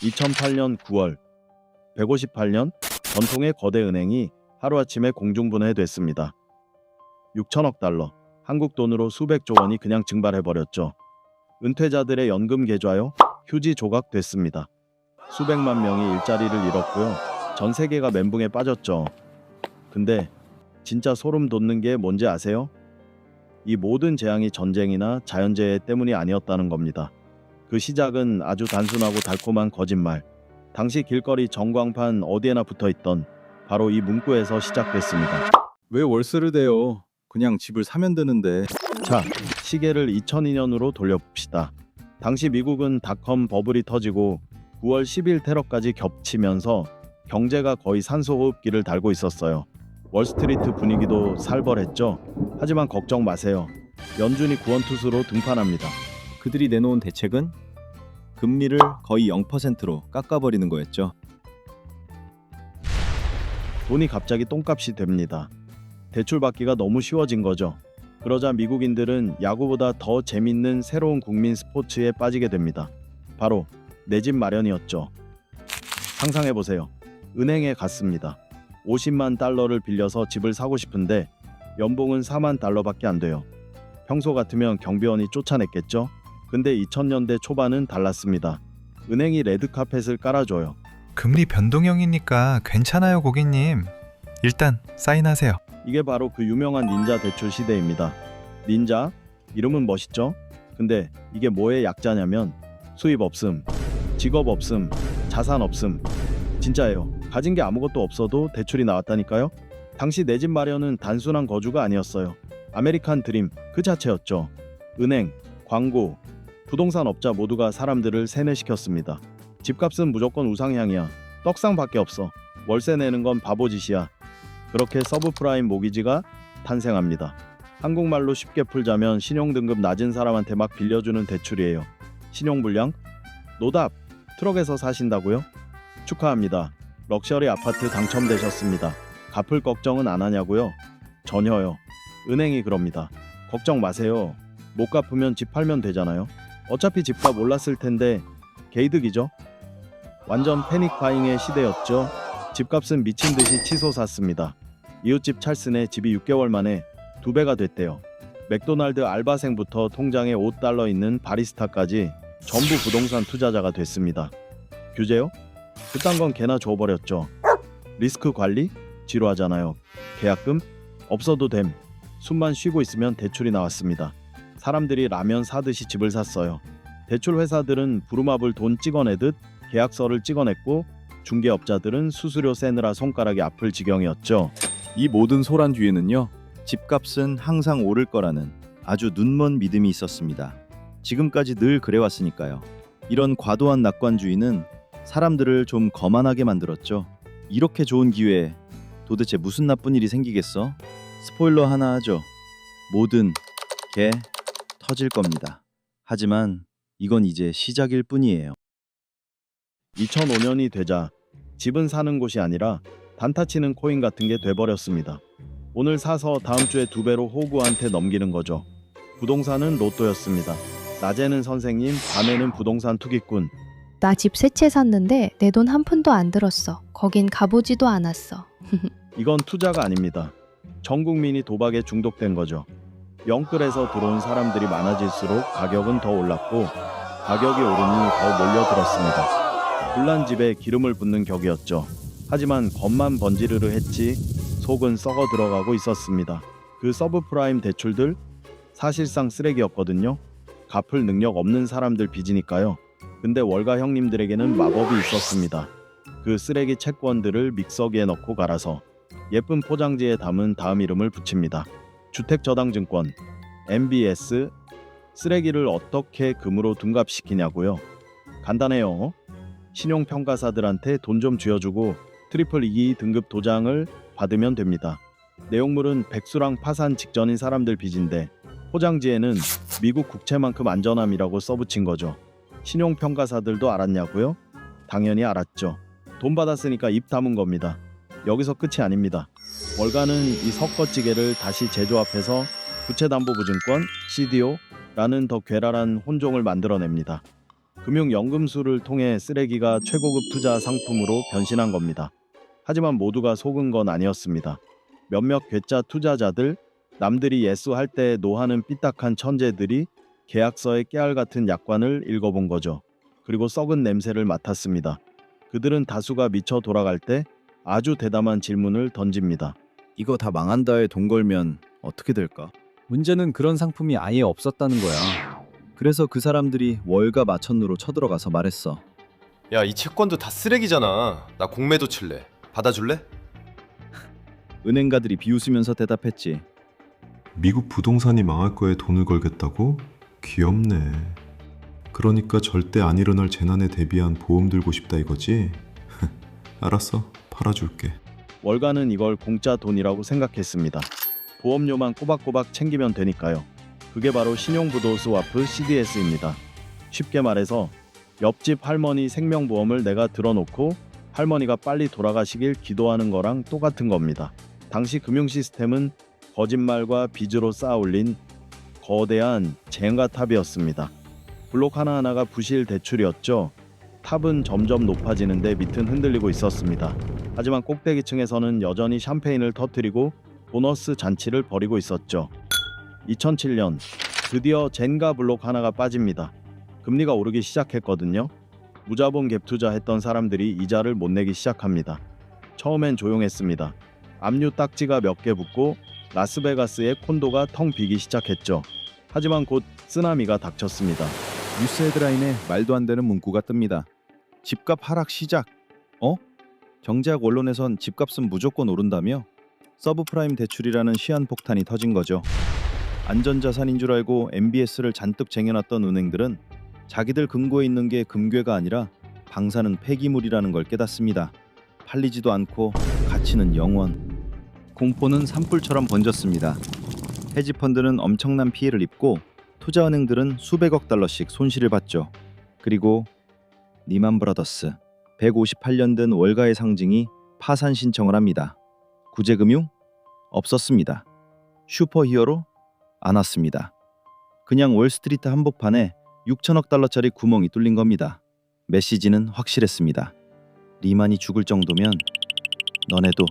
2008년 9월 158년 전통의 거대 은행이 하루아침에 공중분해됐습니다. 6천억 달러, 한국 돈으로 수백조 원이 그냥 증발해버렸죠. 은퇴자들의 연금 계좌요, 휴지 조각됐습니다. 수백만 명이 일자리를 잃었고요. 전 세계가 멘붕에 빠졌죠. 근데 진짜 소름 돋는 게 뭔지 아세요? 이 모든 재앙이 전쟁이나 자연재해 때문이 아니었다는 겁니다. 그 시작은 아주 단순하고 달콤한 거짓말. 당시 길거리 전광판 어디에나 붙어있던 바로 이 문구에서 시작됐습니다. 왜 월세를 대요? 그냥 집을 사면 되는데. 자, 시계를 2002년으로 돌려봅시다. 당시 미국은 닷컴 버블이 터지고 9월 10일 테러까지 겹치면서 경제가 거의 산소호흡기를 달고 있었어요. 월스트리트 분위기도 살벌했죠. 하지만 걱정 마세요. 연준이 구원투수로 등판합니다. 그들이 내놓은 대책은 금리를 거의 0%로 깎아버리는 거였죠. 돈이 갑자기 똥값이 됩니다. 대출받기가 너무 쉬워진 거죠. 그러자 미국인들은 야구보다 더 재밌는 새로운 국민 스포츠에 빠지게 됩니다. 바로 내 집 마련이었죠. 상상해보세요. 은행에 갔습니다. 50만 달러를 빌려서 집을 사고 싶은데 연봉은 4만 달러밖에 안 돼요. 평소 같으면 경비원이 쫓아냈겠죠? 근데 2000년대 초반은 달랐습니다. 은행이 레드카펫을 깔아줘요. 금리 변동형이니까 괜찮아요, 고객님. 일단 사인하세요. 이게 바로 그 유명한 닌자 대출 시대입니다. 닌자? 이름은 멋있죠? 근데 이게 뭐의 약자냐면 수입 없음, 직업 없음, 자산 없음. 진짜예요. 가진 게 아무것도 없어도 대출이 나왔다니까요. 당시 내 집 마련은 단순한 거주가 아니었어요. 아메리칸 드림 그 자체였죠. 은행, 광고, 부동산 업자 모두가 사람들을 세뇌시켰습니다. 집값은 무조건 우상향이야. 떡상밖에 없어. 월세 내는 건 바보짓이야. 그렇게 서브프라임 모기지가 탄생합니다. 한국말로 쉽게 풀자면 신용등급 낮은 사람한테 막 빌려주는 대출이에요. 신용불량? 노답! 트럭에서 사신다고요? 축하합니다. 럭셔리 아파트 당첨되셨습니다. 갚을 걱정은 안 하냐고요? 전혀요. 은행이 그럽니다. 걱정 마세요. 못 갚으면 집 팔면 되잖아요. 어차피 집값 올랐을 텐데 개이득이죠. 완전 패닉 바잉의 시대였죠. 집값은 미친 듯이 치솟았습니다. 이웃집 찰슨의 집이 6개월 만에 2배가 됐대요. 맥도날드 알바생부터 통장에 $5 있는 바리스타까지 전부 부동산 투자자가 됐습니다. 규제요? 그딴 건 개나 줘버렸죠. 리스크 관리? 지루하잖아요. 계약금? 없어도 됨. 숨만 쉬고 있으면 대출이 나왔습니다. 사람들이 라면 사듯이 집을 샀어요. 대출 회사들은 부루마블 돈 찍어내듯 계약서를 찍어냈고 중개업자들은 수수료 세느라 손가락이 아플 지경이었죠. 이 모든 소란 뒤에는요, 집값은 항상 오를 거라는 아주 눈먼 믿음이 있었습니다. 지금까지 늘 그래왔으니까요. 이런 과도한 낙관주의는 사람들을 좀 거만하게 만들었죠. 이렇게 좋은 기회에 도대체 무슨 나쁜 일이 생기겠어? 스포일러 하나 하죠. 뭐든 개 터질 겁니다. 하지만 이건 이제 시작일 뿐이에요. 2005년이 되자 집은 사는 곳이 아니라 단타치는 코인 같은 게 돼버렸습니다. 오늘 사서 다음 주에 2배로 호구한테 넘기는 거죠. 부동산은 로또였습니다. 낮에는 선생님, 밤에는 부동산 투기꾼. 나 집 세 채 샀는데 내 돈 한 푼도 안 들었어. 거긴 가보지도 않았어. 이건 투자가 아닙니다. 전 국민이 도박에 중독된 거죠. 영끌에서 들어온 사람들이 많아질수록 가격은 더 올랐고 가격이 오르니 더 몰려들었습니다. 불난 집에 기름을 붓는 격이었죠. 하지만 겉만 번지르르 했지 속은 썩어 들어가고 있었습니다. 그 서브프라임 대출들 사실상 쓰레기였거든요. 갚을 능력 없는 사람들 빚이니까요. 근데 월가 형님들에게는 마법이 있었습니다. 그 쓰레기 채권들을 믹서기에 넣고 갈아서 예쁜 포장지에 담은 다음 이름을 붙입니다. 주택저당증권, MBS. 쓰레기를 어떻게 금으로 둔갑시키냐고요? 간단해요. 신용평가사들한테 돈 좀 쥐어주고 트리플 E 등급 도장을 받으면 됩니다. 내용물은 백수랑 파산 직전인 사람들 빚인데 포장지에는 미국 국채만큼 안전함이라고 써붙인 거죠. 신용평가사들도 알았냐고요? 당연히 알았죠. 돈 받았으니까 입 다문 겁니다. 여기서 끝이 아닙니다. 월가는 이 섞어찌개를 다시 재조합해서 부채담보보증권, CDO라는 더 괴랄한 혼종을 만들어냅니다. 금융연금술을 통해 쓰레기가 최고급 투자 상품으로 변신한 겁니다. 하지만 모두가 속은 건 아니었습니다. 몇몇 괴짜 투자자들, 남들이 예수할 때 노하는 삐딱한 천재들이 계약서의 깨알 같은 약관을 읽어본 거죠. 그리고 썩은 냄새를 맡았습니다. 그들은 다수가 미쳐 돌아갈 때 아주 대담한 질문을 던집니다. 이거 다 망한다에 돈 걸면 어떻게 될까? 문제는 그런 상품이 아예 없었다는 거야. 그래서 그 사람들이 월가 마천루로 쳐들어가서 말했어. 야, 이 채권도 다 쓰레기잖아. 나 공매도 칠래. 받아줄래? 은행가들이 비웃으면서 대답했지. 미국 부동산이 망할 거에 돈을 걸겠다고? 귀엽네. 그러니까 절대 안 일어날 재난에 대비한 보험 들고 싶다 이거지? 알았어, 팔아줄게. 월가는 이걸 공짜 돈이라고 생각했습니다. 보험료만 꼬박꼬박 챙기면 되니까요. 그게 바로 신용부도 스와프 CDS입니다. 쉽게 말해서 옆집 할머니 생명보험을 내가 들어놓고 할머니가 빨리 돌아가시길 기도하는 거랑 똑같은 겁니다. 당시 금융 시스템은 거짓말과 빚으로 쌓아올린 거대한 젠가탑이었습니다. 블록 하나하나가 부실 대출이었죠. 탑은 점점 높아지는데 밑은 흔들리고 있었습니다. 하지만 꼭대기층에서는 여전히 샴페인을 터뜨리고 보너스 잔치를 벌이고 있었죠. 2007년 드디어 젠가 블록 하나가 빠집니다. 금리가 오르기 시작했거든요. 무자본 갭 투자했던 사람들이 이자를 못 내기 시작합니다. 처음엔 조용했습니다. 압류 딱지가 몇 개 붙고 라스베가스의 콘도가 텅 비기 시작했죠. 하지만 곧 쓰나미가 닥쳤습니다. 뉴스 헤드라인에 말도 안 되는 문구가 뜹니다. 집값 하락 시작. 정작 언론에선 집값은 무조건 오른다며 서브프라임 대출이라는 시한폭탄이 터진 거죠. 안전자산인 줄 알고 MBS를 잔뜩 쟁여놨던 은행들은 자기들 금고에 있는 게 금괴가 아니라 방사능 폐기물이라는 걸 깨닫습니다. 팔리지도 않고 가치는 0원. 공포는 산불처럼 번졌습니다. 헤지펀드는 엄청난 피해를 입고 투자은행들은 수백억 달러씩 손실을 봤죠. 그리고 리만 브라더스, 158년 된 월가의 상징이 파산 신청을 합니다. 구제금융? 없었습니다. 슈퍼히어로? 안 왔습니다. 그냥 월스트리트 한복판에 6천억 달러짜리 구멍이 뚫린 겁니다. 메시지는 확실했습니다. 리만이 죽을 정도면 너네도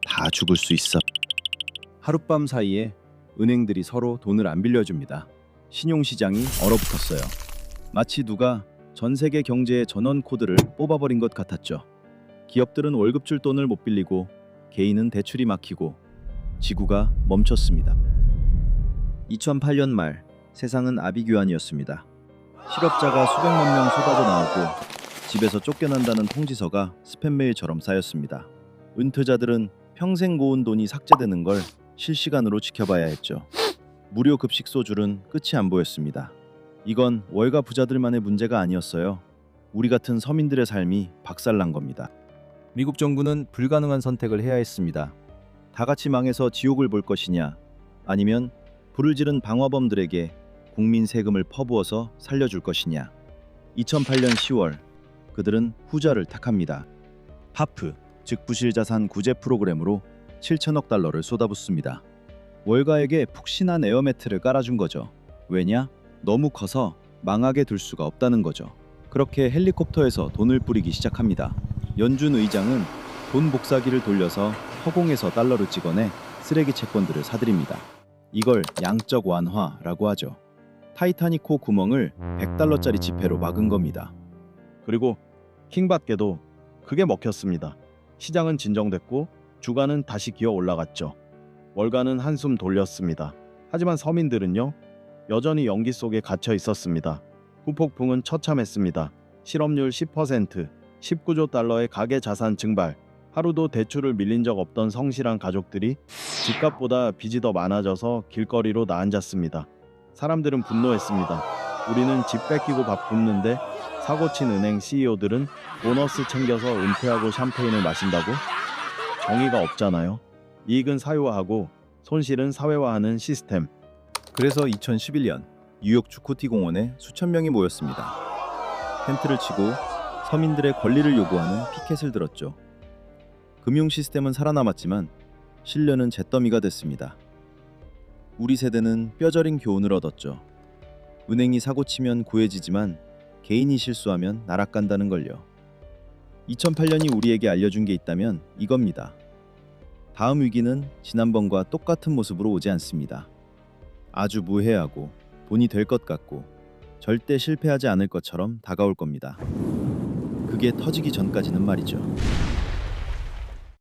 다 죽을 수 있어. 하룻밤 사이에 은행들이 서로 돈을 안 빌려줍니다. 신용시장이 얼어붙었어요. 마치 누가 전 세계 경제의 전원 코드를 뽑아버린 것 같았죠. 기업들은 월급 줄 돈을 못 빌리고 개인은 대출이 막히고 지구가 멈췄습니다. 2008년 말 세상은 아비규환이었습니다. 실업자가 수백만 명 쏟아져 나오고 집에서 쫓겨난다는 통지서가 스팸 메일처럼 쌓였습니다. 은퇴자들은 평생 모은 돈이 삭제되는 걸 실시간으로 지켜봐야 했죠. 무료 급식 소줄은 끝이 안 보였습니다. 이건 월가 부자들만의 문제가 아니었어요. 우리 같은 서민들의 삶이 박살난 겁니다. 미국 정부는 불가능한 선택을 해야 했습니다. 다 같이 망해서 지옥을 볼 것이냐, 아니면 불을 지른 방화범들에게 국민 세금을 퍼부어서 살려줄 것이냐. 2008년 10월 그들은 후자를 택합니다. 하프, 즉 부실자산 구제 프로그램으로 7천억 달러를 쏟아붓습니다. 월가에게 푹신한 에어매트를 깔아준 거죠. 왜냐? 너무 커서 망하게 둘 수가 없다는 거죠. 그렇게 헬리콥터에서 돈을 뿌리기 시작합니다. 연준 의장은 돈 복사기를 돌려서 허공에서 달러를 찍어내 쓰레기 채권들을 사들입니다. 이걸 양적 완화라고 하죠. 타이타닉호 구멍을 100달러짜리 지폐로 막은 겁니다. 그리고 킹받게도 그게 먹혔습니다. 시장은 진정됐고 주가는 다시 기어 올라갔죠. 월가는 한숨 돌렸습니다. 하지만 서민들은요, 여전히 연기 속에 갇혀 있었습니다. 후폭풍은 처참했습니다. 실업률 10%, 19조 달러의 가계 자산 증발, 하루도 대출을 밀린 적 없던 성실한 가족들이 집값보다 빚이 더 많아져서 길거리로 나앉았습니다. 사람들은 분노했습니다. 우리는 집 뺏기고 밥 굶는데 사고친 은행 CEO들은 보너스 챙겨서 은퇴하고 샴페인을 마신다고? 정의가 없잖아요. 이익은 사유화하고 손실은 사회화하는 시스템. 그래서 2011년 뉴욕 주코티 공원에 수천 명이 모였습니다. 텐트를 치고 서민들의 권리를 요구하는 피켓을 들었죠. 금융 시스템은 살아남았지만 신뢰는 잿더미가 됐습니다. 우리 세대는 뼈저린 교훈을 얻었죠. 은행이 사고치면 고해지지만 개인이 실수하면 나락간다는 걸요. 2008년이 우리에게 알려준 게 있다면 이겁니다. 다음 위기는 지난번과 똑같은 모습으로 오지 않습니다. 아주 무해하고 돈이 될 것 같고 절대 실패하지 않을 것처럼 다가올 겁니다. 그게 터지기 전까지는 말이죠.